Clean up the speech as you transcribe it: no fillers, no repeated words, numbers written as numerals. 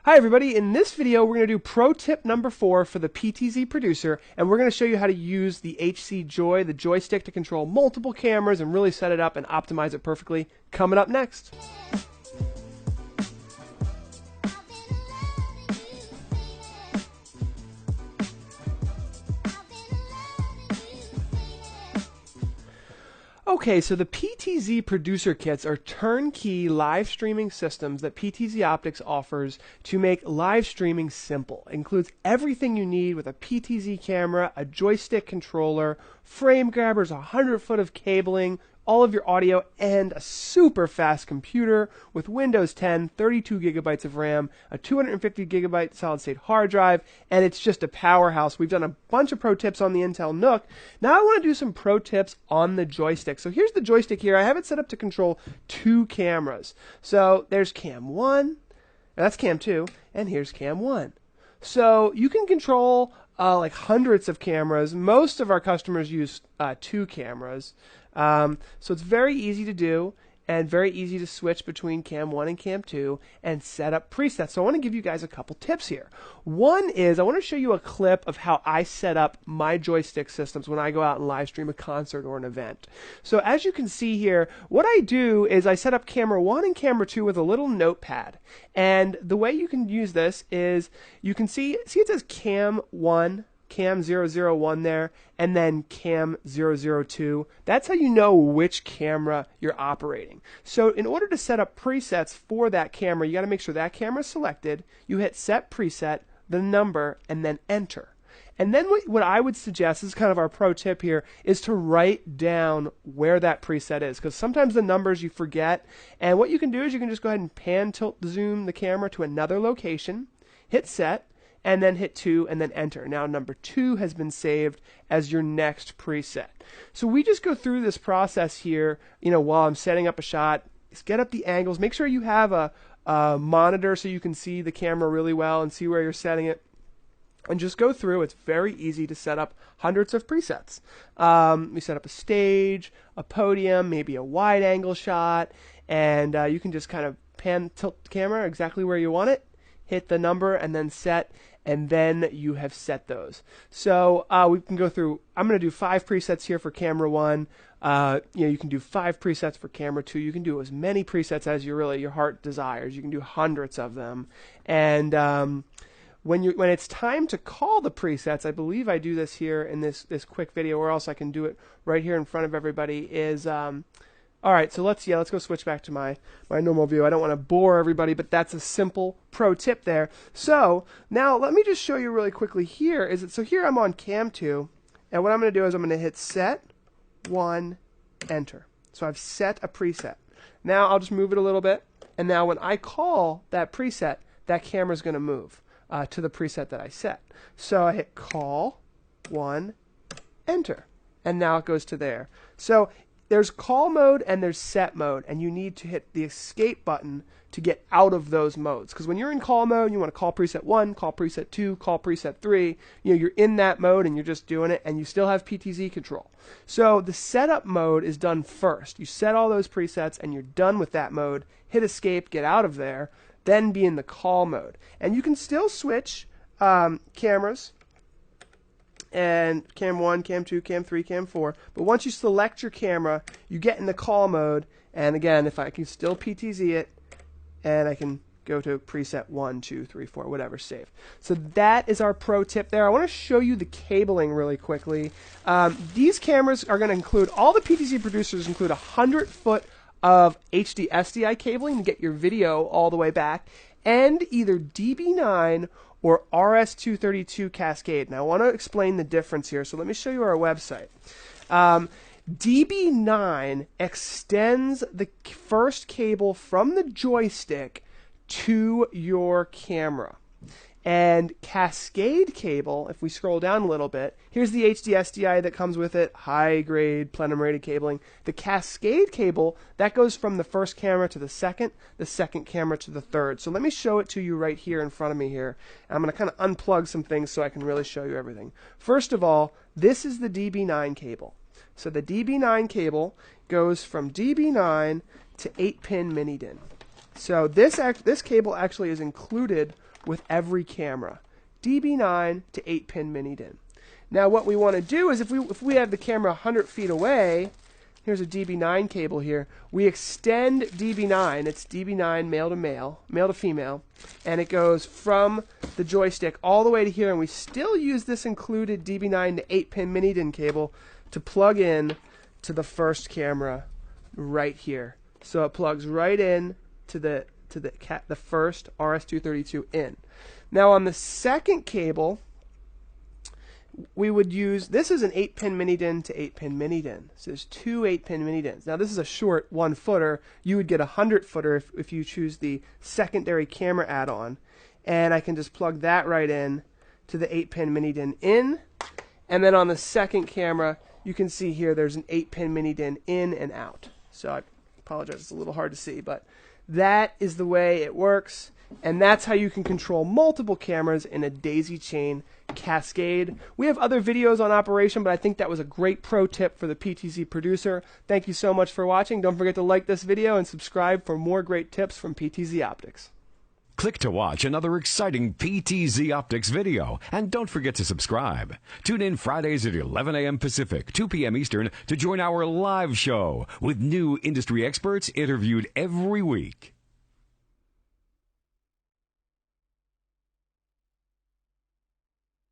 Hi everybody, in this video we're going to do pro tip number 4 for the PTZ producer, and we're going to show you how to use the HC Joy, the joystick, to control multiple cameras and really set it up and optimize it perfectly. Coming up next. Okay, so the PTZ producer kits are turnkey live streaming systems that PTZ Optics offers to make live streaming simple. It includes everything you need with a PTZ camera, a joystick controller, frame grabbers, 100-foot of cabling, all of your audio, and a super fast computer with Windows 10, 32 gigabytes of RAM, a 250 gigabyte solid state hard drive, and it's just a powerhouse. We've done a bunch of pro tips on the Intel Nook. Now I want to do some pro tips on the joystick. So here's the joystick here. I have it set up to control 2 cameras. So there's cam 1, that's cam 2, and here's cam 1. So you can control like hundreds of cameras. Most of our customers use 2 cameras. So it's very easy to do and very easy to switch between cam 1 and cam 2 and set up presets. So I want to give you guys a couple tips here. One is I want to show you a clip of how I set up my joystick systems when I go out and live stream a concert or an event. So as you can see here, what I do is I set up camera 1 and camera 2 with a little notepad. And the way you can use this is you can see it says cam 1, cam 001 there, and then cam 002. That's how you know which camera you're operating. So in order to set up presets for that camera, you got to make sure that camera is selected. You hit set preset, the number, and then enter. And then what I would suggest, this is kind of our pro tip here, is to write down where that preset is, because sometimes the numbers you forget. And what you can do is you can just go ahead and pan, tilt, zoom the camera to another location, hit set, and then hit 2 and then enter. Now number 2 has been saved as your next preset. So we just go through this process here, while I'm setting up a shot. Just get up the angles. Make sure you have a monitor so you can see the camera really well and see where you're setting it. And just go through. It's very easy to set up hundreds of presets. We set up a stage, a podium, maybe a wide angle shot, and you can just kind of pan, tilt the camera exactly where you want it, hit the number, and then set, and then you have set those. So we can go through. I'm going to do 5 presets here for camera 1. You can do 5 presets for camera 2. You can do as many presets as your heart desires. You can do hundreds of them. And when it's time to call the presets, I believe I do this here in this quick video, or else I can do it right here in front of everybody. All right, so let's go switch back to my normal view. I don't want to bore everybody, but that's a simple pro tip there. So now let me just show you really quickly here. So here I'm on cam 2, and what I'm going to do is I'm going to hit set 1, enter. So I've set a preset. Now I'll just move it a little bit, and now when I call that preset, that camera's going to move to the preset that I set. So I hit call 1, enter, and now it goes to there. So there's call mode and there's set mode, and you need to hit the escape button to get out of those modes. Because when you're in call mode, you want to call preset 1, call preset 2, call preset 3. You're in that mode and you're just doing it, and you still have PTZ control. So the setup mode is done first. You set all those presets and you're done with that mode. Hit escape, get out of there, then be in the call mode. And you can still switch cameras, and cam 1, cam 2, cam 3, cam 4. But once you select your camera, you get in the call mode. And again, if I can still PTZ it, and I can go to preset 1, 2, 3, 4, whatever, save. So that is our pro tip there. I want to show you the cabling really quickly. These cameras are going to include, all the PTZ producers include 100-foot of HD SDI cabling to get your video all the way back, and either DB9 or RS-232 Cascade. Now I want to explain the difference here, so let me show you our website. DB9 extends the first cable from the joystick to your camera. And Cascade cable, if we scroll down a little bit, here's the HD SDI that comes with it, high-grade platinum rated cabling. The Cascade cable, that goes from the first camera to the second camera to the third. So let me show it to you right here in front of me here. I'm going to kind of unplug some things so I can really show you everything. First of all, this is the DB9 cable. So the DB9 cable goes from DB9 to 8-pin mini DIN. So this cable actually is included with every camera, DB9 to 8-pin mini DIN. Now what we want to do is if we have the camera 100 feet away, here's a DB9 cable here, we extend DB9, it's DB9 male to male, male to female, and it goes from the joystick all the way to here, and we still use this included DB9 to 8-pin mini DIN cable to plug in to the first camera right here. So it plugs right in to the first RS-232 in. Now on the second cable, we would use, this is an 8-pin mini DIN to 8-pin mini DIN. So there's two 8-pin mini DINs. Now this is a short 1-footer. You would get a 100-footer if you choose the secondary camera add-on. And I can just plug that right in to the 8-pin mini DIN in. And then on the second camera, you can see here there's an 8-pin mini DIN in and out. So I apologize, it's a little hard to see, but that is the way it works. And that's how you can control multiple cameras in a daisy chain cascade. We have other videos on operation, but I think that was a great pro tip for the PTZ producer. Thank you so much for watching. Don't forget to like this video and subscribe for more great tips from PTZ Optics. Click to watch another exciting PTZ Optics video. And don't forget to subscribe. Tune in Fridays at 11 a.m. Pacific, 2 p.m. Eastern to join our live show with new industry experts interviewed every week.